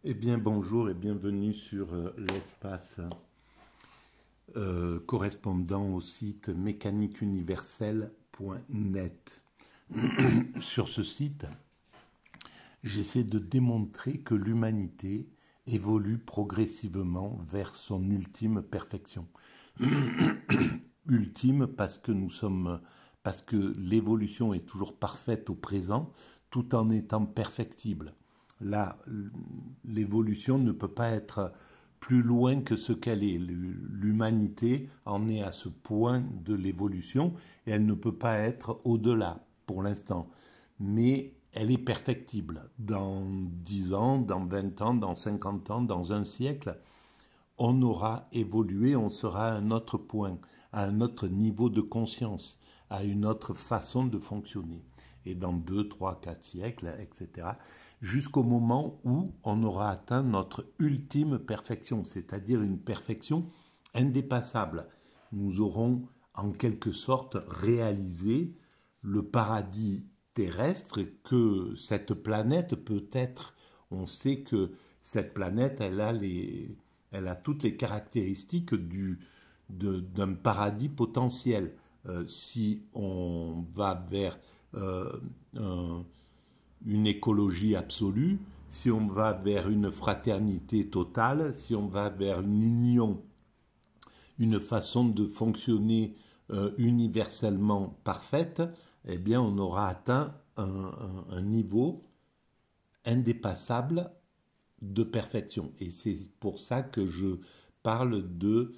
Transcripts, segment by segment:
Eh bien, bonjour et bienvenue sur l'espace correspondant au site mécaniqueuniverselle.net. Sur ce site, j'essaie de démontrer que l'humanité évolue progressivement vers son ultime perfection. Ultime parce que l'évolution est toujours parfaite au présent, tout en étant perfectible. Là, l'évolution ne peut pas être plus loin que ce qu'elle est. L'humanité en est à ce point de l'évolution et elle ne peut pas être au-delà pour l'instant. Mais elle est perfectible. Dans 10 ans, dans 20 ans, dans 50 ans, dans un siècle, on aura évolué, on sera à un autre point, à un autre niveau de conscience, à une autre façon de fonctionner. Et dans 2, 3, 4 siècles, etc., jusqu'au moment où on aura atteint notre ultime perfection, c'est-à-dire une perfection indépassable. Nous aurons en quelque sorte réalisé le paradis terrestre que cette planète peut être. On sait que cette planète, elle a toutes les caractéristiques d'un paradis potentiel. Si on va vers une écologie absolue, si on va vers une fraternité totale, si on va vers une union, une façon de fonctionner universellement parfaite, eh bien on aura atteint un niveau indépassable de perfection. Et c'est pour ça que je parle de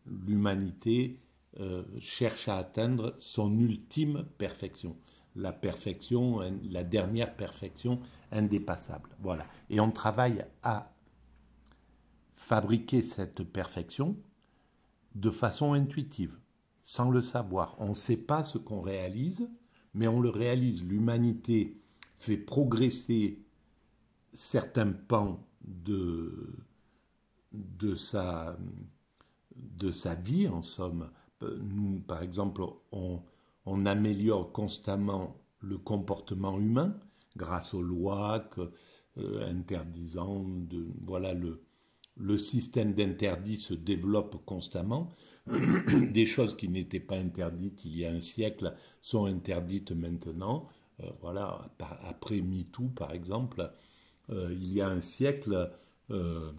l'humanité cherche à atteindre son ultime perfection. La perfection, la dernière perfection indépassable. Voilà. Et on travaille à fabriquer cette perfection de façon intuitive, sans le savoir. On ne sait pas ce qu'on réalise, mais on le réalise. L'humanité fait progresser certains pans de sa vie, en somme. Nous, par exemple, on améliore constamment le comportement humain grâce aux lois interdisant. Voilà, le système d'interdits se développe constamment. Des choses qui n'étaient pas interdites il y a un siècle sont interdites maintenant. Voilà, après MeToo, par exemple, il y a un siècle, il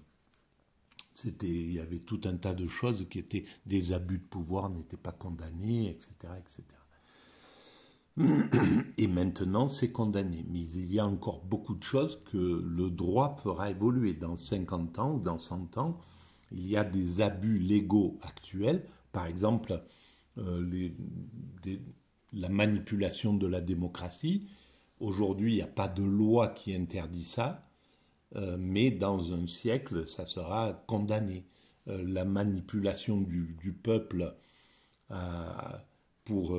y avait tout un tas de choses qui étaient des abus de pouvoir, n'étaient pas condamnés, etc., etc. Et maintenant, c'est condamné. Mais il y a encore beaucoup de choses que le droit fera évoluer. Dans 50 ans ou dans 100 ans, il y a des abus légaux actuels. Par exemple, la manipulation de la démocratie. Aujourd'hui, il n'y a pas de loi qui interdit ça, mais dans un siècle, ça sera condamné. La manipulation du peuple pour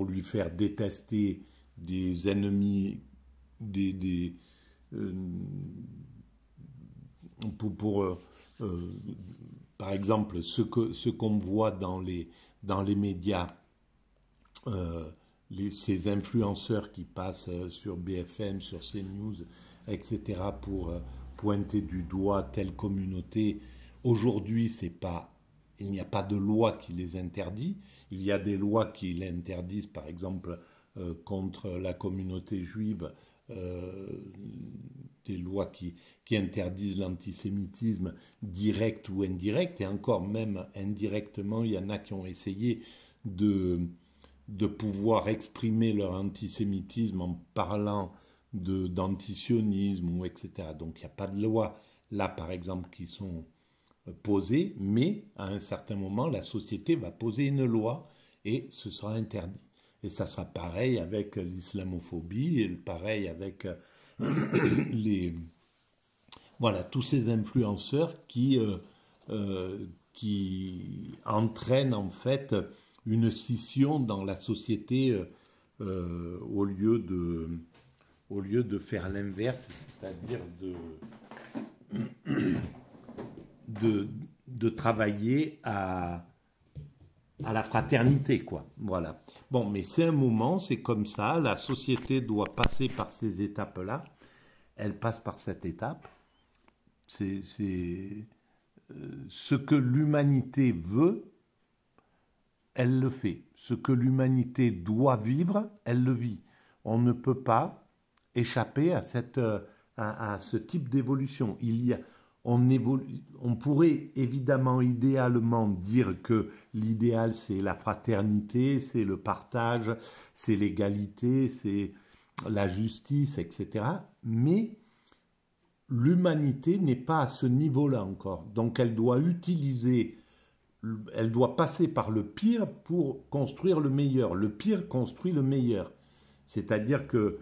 lui faire détester des ennemis, euh, pour par exemple, ce qu'on voit dans les médias, ces influenceurs qui passent sur BFM, sur CNews, etc., pour pointer du doigt telle communauté. Aujourd'hui, il n'y a pas de loi qui les interdit. Il y a des lois qui l'interdisent, par exemple, contre la communauté juive, des lois qui interdisent l'antisémitisme direct ou indirect, et encore même indirectement, il y en a qui ont essayé de pouvoir exprimer leur antisémitisme en parlant d'antisionisme, ou etc. Donc il n'y a pas de loi là, par exemple, qui sont posées, mais à un certain moment, la société va poser une loi et ce sera interdit. Et ça sera pareil avec l'islamophobie, et pareil avec voilà, tous ces influenceurs qui entraînent en fait une scission dans la société au lieu de faire l'inverse, c'est-à-dire de travailler à la fraternité, quoi. Voilà. Bon, mais c'est un moment, c'est comme ça, la société doit passer par ces étapes-là. elle passe par cette étape. C'est ce que l'humanité veut, elle le fait. Ce que l'humanité doit vivre, elle le vit. On ne peut pas échapper à ce type d'évolution. On pourrait évidemment, idéalement, dire que l'idéal, c'est la fraternité, c'est le partage, c'est l'égalité, c'est la justice, etc. Mais l'humanité n'est pas à ce niveau-là encore. Donc elle doit passer par le pire pour construire le meilleur. Le pire construit le meilleur. C'est-à-dire que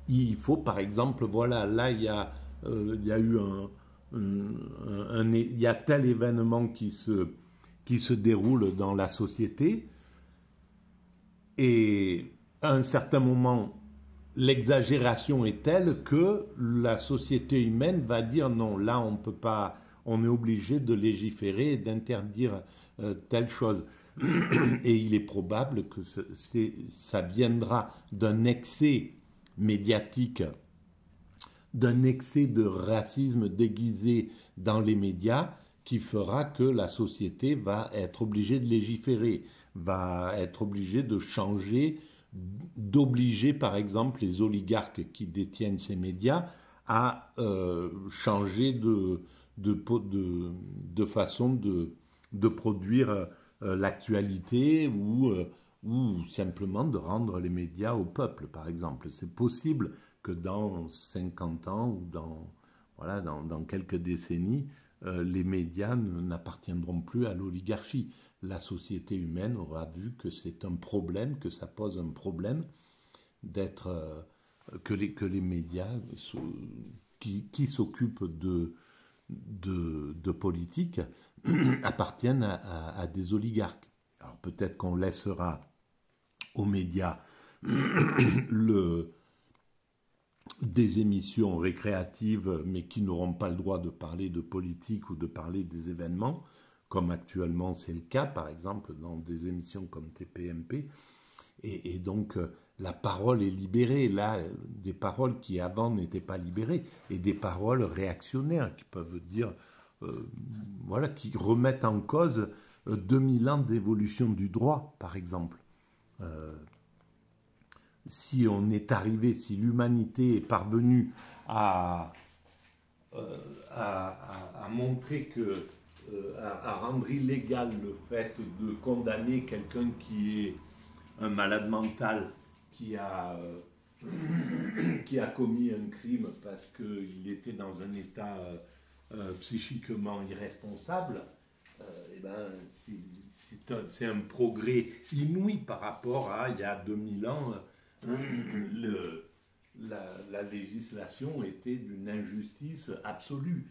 il faut, par exemple, voilà, là il y a eu il y a tel événement qui se déroule dans la société, et à un certain moment, l'exagération est telle que la société humaine va dire non, là on peut pas, on est obligé de légiférer et d'interdire telle chose. Et il est probable que ça viendra d'un excès médiatique, d'un excès de racisme déguisé dans les médias, qui fera que la société va être obligée de légiférer, va être obligée de changer, d'obliger par exemple les oligarques qui détiennent ces médias à changer de façon de produire l'actualité, ou simplement de rendre les médias au peuple, par exemple. C'est possible que dans 50 ans ou voilà, dans quelques décennies, les médias n'appartiendront plus à l'oligarchie. La société humaine aura vu que c'est un problème, que ça pose un problème que les médias qui s'occupent de politique appartiennent à des oligarques. Alors peut-être qu'on laissera aux médias des émissions récréatives, mais qui n'auront pas le droit de parler de politique ou de parler des événements, comme actuellement c'est le cas, par exemple, dans des émissions comme TPMP. Et donc, la parole est libérée, là, des paroles qui avant n'étaient pas libérées, et des paroles réactionnaires qui peuvent dire, voilà, qui remettent en cause 2000 ans d'évolution du droit, par exemple. Si on est arrivé, si l'humanité est parvenue à montrer que, à rendre illégal le fait de condamner quelqu'un qui est un malade mental, qui a commis un crime parce qu'il était dans un état psychiquement irresponsable, eh ben, c'est un progrès inouï par rapport à il y a 2000 ans. La législation était d'une injustice absolue.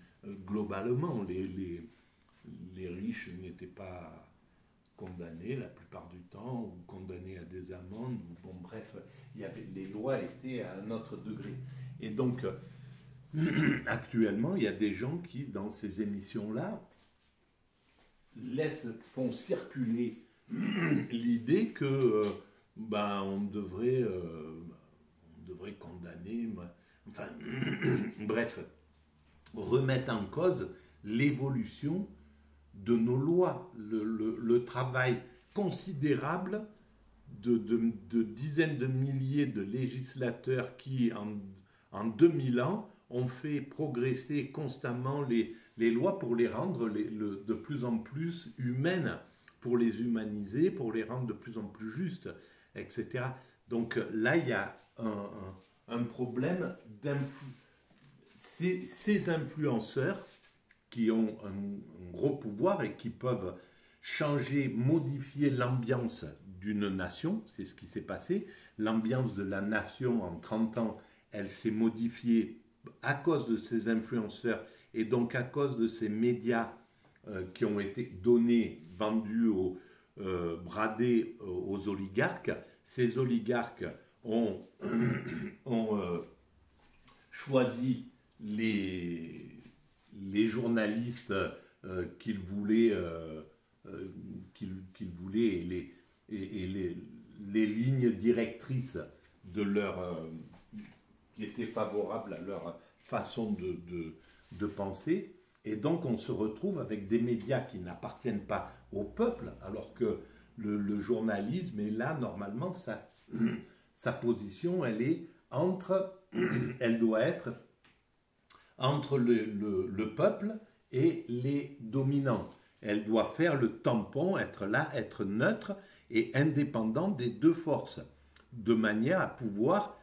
Globalement, les riches n'étaient pas condamnés la plupart du temps, ou condamnés à des amendes, bon bref, les lois étaient à un autre degré. Et donc, actuellement, il y a des gens qui, dans ces émissions-là, font circuler l'idée que on devrait condamner, enfin, bref, remettre en cause l'évolution de nos lois, le travail considérable de dizaines de milliers de législateurs qui, en 2000 ans, ont fait progresser constamment les lois pour les rendre de plus en plus humaines, pour les humaniser, pour les rendre de plus en plus justes, etc. Donc là, il y a un problème ces influenceurs qui ont un gros pouvoir et qui peuvent changer, modifier l'ambiance d'une nation. C'est ce qui s'est passé. L'ambiance de la nation en 30 ans, elle s'est modifiée à cause de ces influenceurs et donc à cause de ces médias qui ont été donnés, vendus, bradés aux oligarques. Ces oligarques ont choisi les journalistes qu'ils voulaient, et les lignes directrices de leur qui étaient favorables à leur façon de penser. Et donc on se retrouve avec des médias qui n'appartiennent pas au peuple, alors que le journalisme est là, normalement, sa position, elle doit être entre le peuple et les dominants. Elle doit faire le tampon, être là, être neutre et indépendant des deux forces, de manière à pouvoir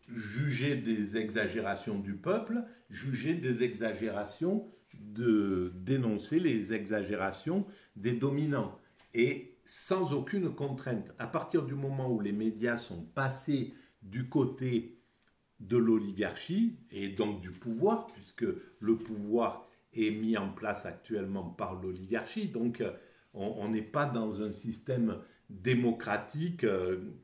juger des exagérations du peuple, juger des exagérations, dénoncer les exagérations des dominants. Et sans aucune contrainte. À partir du moment où les médias sont passés du côté de l'oligarchie et donc du pouvoir, puisque le pouvoir est mis en place actuellement par l'oligarchie, donc on n'est pas dans un système démocratique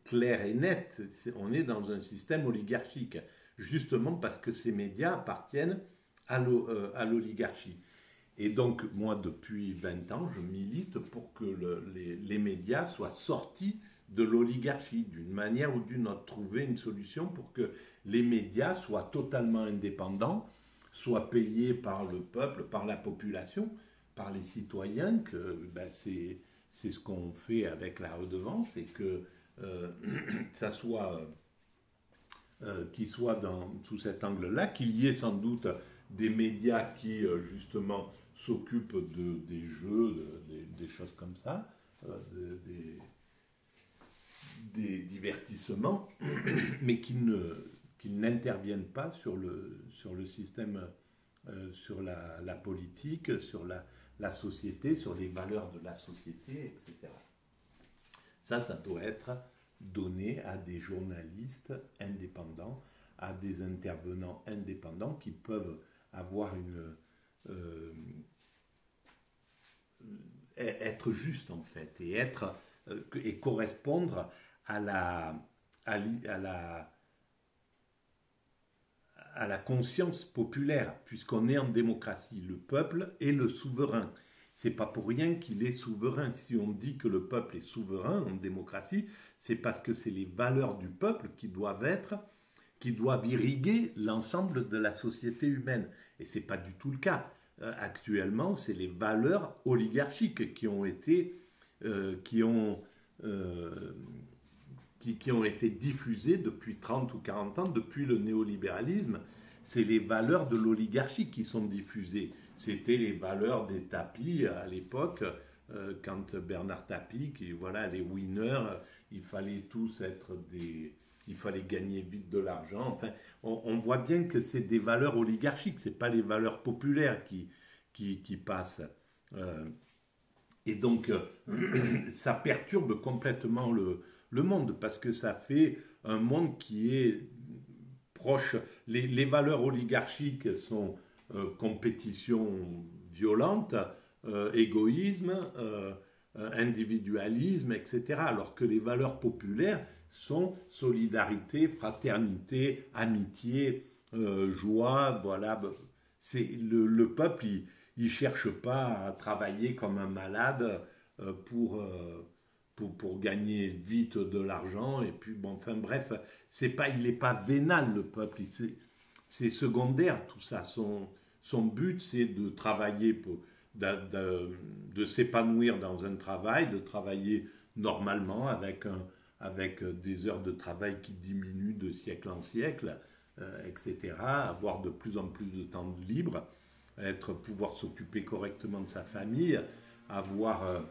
clair et net, on est dans un système oligarchique, justement parce que ces médias appartiennent à l'oligarchie. Et donc, moi, depuis 20 ans, je milite pour que les médias soient sortis de l'oligarchie, d'une manière ou d'une autre. Trouver une solution pour que les médias soient totalement indépendants, soient payés par le peuple, par la population, par les citoyens, que c'est ce qu'on fait avec la redevance, et que ça soit qui soit sous cet angle-là, qu'il y ait sans doute des médias qui, justement, s'occupent des jeux, des choses comme ça, des divertissements, mais qui n'interviennent pas sur le système, sur la politique, sur la société, sur les valeurs de la société, etc. Ça doit être donné à des journalistes indépendants, à des intervenants indépendants qui peuvent avoir être justes en fait et correspondre à la conscience populaire, puisqu'on est en démocratie. Le peuple est le souverain. C'est pas pour rien qu'il est souverain. Si on dit que le peuple est souverain en démocratie, c'est parce que c'est les valeurs du peuple qui doivent irriguer l'ensemble de la société humaine. Et c'est pas du tout le cas. Actuellement, c'est les valeurs oligarchiques qui ont été diffusées depuis 30 ou 40 ans, depuis le néolibéralisme. C'est les valeurs de l'oligarchie qui sont diffusées. C'était les valeurs des tapis à l'époque, quand Bernard Tapie, les winners, il fallait tous il fallait gagner vite de l'argent. Enfin, on voit bien que c'est des valeurs oligarchiques, c'est pas les valeurs populaires qui passent. Et donc, ça perturbe complètement le monde, parce que ça fait un monde qui est proche. Les valeurs oligarchiques sont compétition violente, égoïsme, individualisme, etc. Alors que les valeurs populaires sont solidarité, fraternité, amitié, joie, voilà. C'est le peuple, il cherche pas à travailler comme un malade pour gagner vite de l'argent, et puis bon, enfin bref, il n'est pas vénal, le peuple, c'est secondaire tout ça. Son but, c'est de travailler, de s'épanouir dans un travail, de travailler normalement avec des heures de travail qui diminuent de siècle en siècle, etc. Avoir de plus en plus de temps libre, pouvoir s'occuper correctement de sa famille, avoir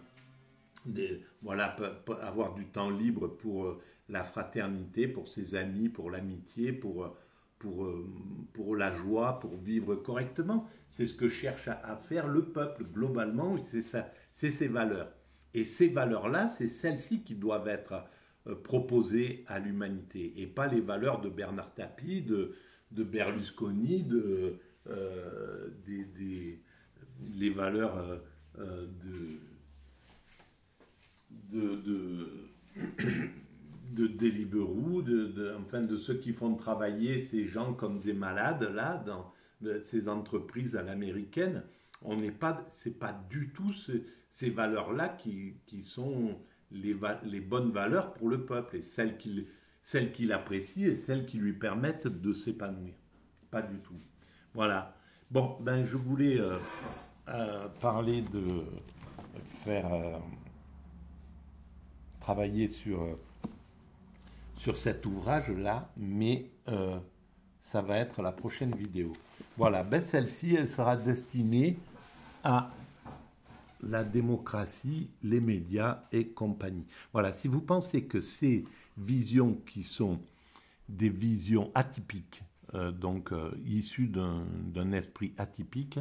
avoir du temps libre pour la fraternité, pour ses amis, pour l'amitié, pour la joie, pour vivre correctement. C'est ce que cherche à faire le peuple globalement, c'est ses valeurs. Et ces valeurs-là, c'est celles-ci qui doivent être proposées à l'humanité, et pas les valeurs de Bernard Tapie, de Berlusconi, les valeurs de Deliveroo, enfin de ceux qui font travailler ces gens comme des malades là dans ces entreprises à l'américaine. C'est pas du tout ces valeurs-là qui sont les bonnes valeurs pour le peuple, et celles celles qu'il apprécie et celles qui lui permettent de s'épanouir. Pas du tout. Voilà. Bon, ben je voulais parler de faire travailler sur cet ouvrage-là, mais ça va être la prochaine vidéo. Voilà, ben celle-ci, elle sera destinée à la démocratie, les médias et compagnie. Voilà, si vous pensez que ces visions qui sont des visions atypiques, issues d'un esprit atypique,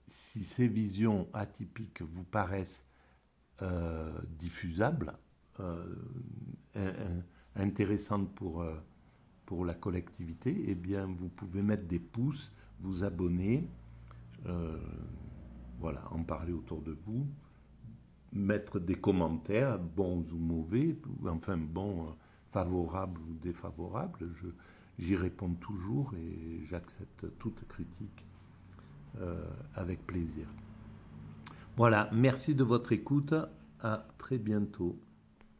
si ces visions atypiques vous paraissent diffusables, intéressantes pour la collectivité, eh bien vous pouvez mettre des pouces, vous abonner, voilà, en parler autour de vous, mettre des commentaires, bons ou mauvais, enfin bons, favorables ou défavorables. J'y réponds toujours et j'accepte toute critique avec plaisir. Voilà, merci de votre écoute, à très bientôt.